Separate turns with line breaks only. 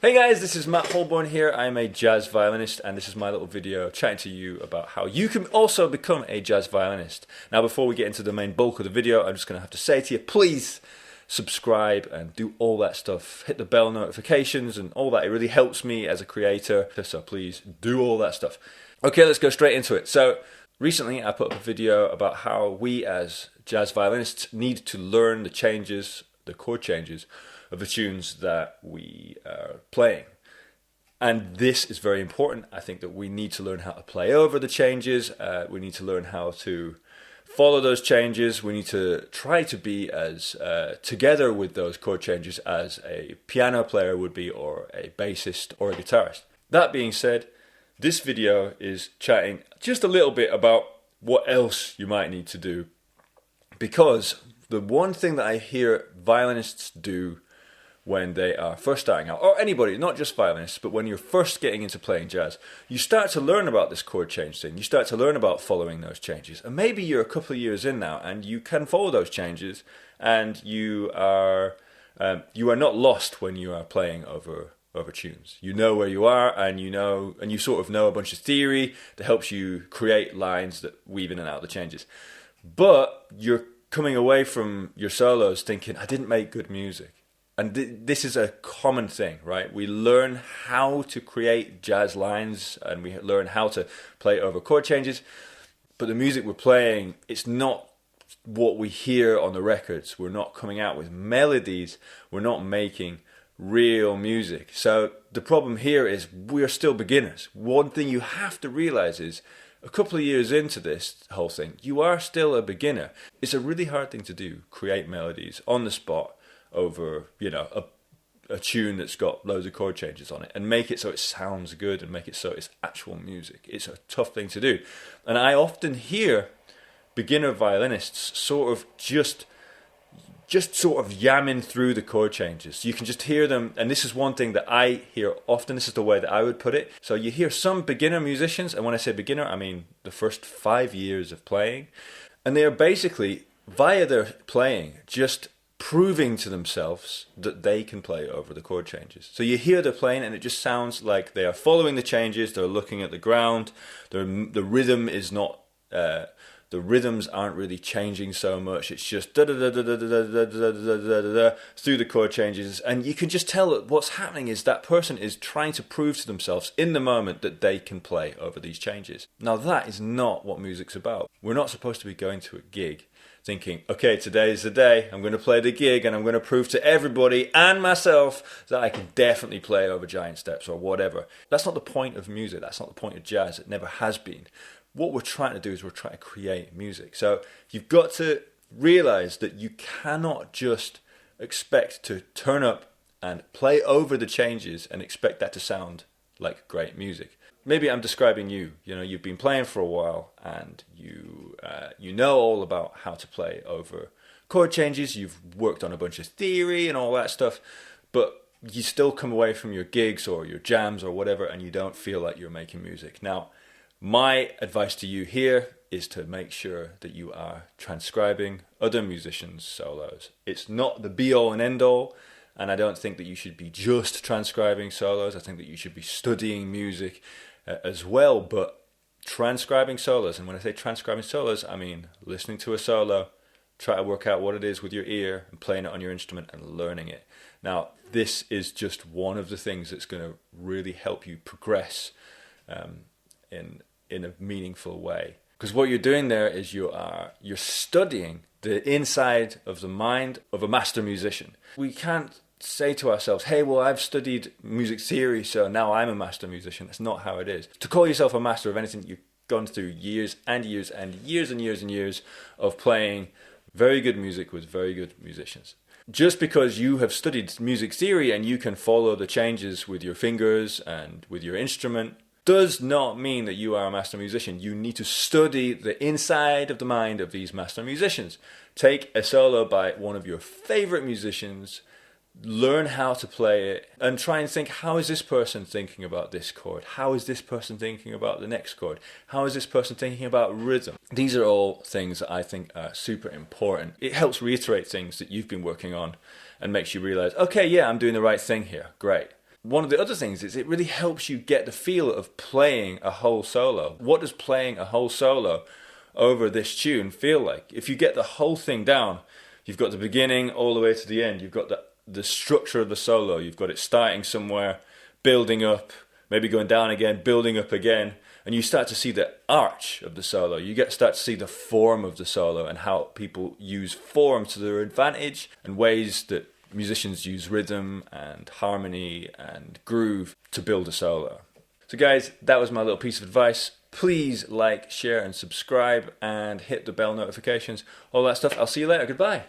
Hey guys, this is Matt Holborn here. I'm a jazz violinist and this is my little video chatting to you about how you can also become a jazz violinist. Now before we get into the main bulk of the video, I'm just going to have to say to you, please subscribe and do all that stuff. Hit the bell notifications and all that. It really helps me as a creator, so please do all that stuff. Okay, let's go straight into it. So recently I put up a video about how we as jazz violinists need to learn the changes, the chord changes of the tunes that we are playing. And this is very important. I think that we need to learn how to play over the changes. We need to learn how to follow those changes. We need to try to be as together with those chord changes as a piano player would be, or a bassist, or a guitarist. That being said, this video is chatting just a little bit about what else you might need to do, because the one thing that I hear violinists do when they are first starting out, or anybody, not just violinists, but when you're first getting into playing jazz, you start to learn about this chord change thing. You start to learn about following those changes. And maybe you're a couple of years in now and you can follow those changes, and you are not lost when you are playing over tunes. You know where you are, and you sort of know a bunch of theory that helps you create lines that weave in and out of the changes. But you're coming away from your solos thinking, I didn't make good music. And this is a common thing, right? We learn how to create jazz lines and we learn how to play over chord changes, but the music we're playing, it's not what we hear on the records. We're not coming out with melodies. We're not making real music. So the problem here is we're still beginners. One thing you have to realize is a couple of years into this whole thing, you are still a beginner. It's a really hard thing to do, create melodies on the spot over, a tune that's got loads of chord changes on it, and make it so it sounds good and make it so it's actual music. It's a tough thing to do. And I often hear beginner violinists sort of just sort of yamming through the chord changes. You can just hear them, and this is one thing that I hear often. This is the way that I would put it. So you hear some beginner musicians, and when I say beginner, I mean the first 5 years of playing, and they are basically, via their playing, just proving to themselves that they can play over the chord changes. So you hear they're playing and it just sounds like they are following the changes, they're looking at the ground, the rhythm is not, the rhythms aren't really changing so much, it's just da da da da da da da da da da through the chord changes, and you can just tell that what's happening is that person is trying to prove to themselves in the moment that they can play over these changes. Now that is not what music's about. We're not supposed to be going to a gig thinking, okay, today is the day, I'm going to play the gig and I'm going to prove to everybody and myself that I can definitely play over giant steps or whatever. That's not the point of music. That's not the point of jazz. It never has been. What we're trying to do is we're trying to create music. So you've got to realize that you cannot just expect to turn up and play over the changes and expect that to sound like great music. Maybe I'm describing you. You've been playing for a while and you know all about how to play over chord changes. You've worked on a bunch of theory and all that stuff, but you still come away from your gigs or your jams or whatever and you don't feel like you're making music. Now, my advice to you here is to make sure that you are transcribing other musicians' solos. It's not the be-all and end-all, and I don't think that you should be just transcribing solos. I think that you should be studying music as well, but transcribing solos, and when I say transcribing solos, I mean listening to a solo, try to work out what it is with your ear and playing it on your instrument and learning it. Now, this is just one of the things that's going to really help you progress in a meaningful way. Because what you're doing there is you're studying the inside of the mind of a master musician. We can't say to ourselves, hey, well, I've studied music theory, so now I'm a master musician. That's not how it is. To call yourself a master of anything, you've gone through years and years and years and years and years of playing very good music with very good musicians. Just because you have studied music theory and you can follow the changes with your fingers and with your instrument does not mean that you are a master musician. You need to study the inside of the mind of these master musicians. Take a solo by one of your favorite musicians, learn how to play it, and try and think, how is this person thinking about this chord? How is this person thinking about the next chord? How is this person thinking about rhythm? These are all things that I think are super important. It helps reiterate things that you've been working on and makes you realize, okay, yeah, I'm doing the right thing here. Great. one of the other things is it really helps you get the feel of playing a whole solo. What does playing a whole solo over this tune feel like? If you get the whole thing down, you've got the beginning all the way to the end. You've got the structure of the solo. You've got it starting somewhere, building up, maybe going down again, building up again. And you start to see the arch of the solo. You start to see the form of the solo and how people use form to their advantage and ways that musicians use rhythm and harmony and groove to build a solo. So guys, that was my little piece of advice. Please like, share and subscribe and hit the bell notifications, all that stuff. I'll see you later. Goodbye.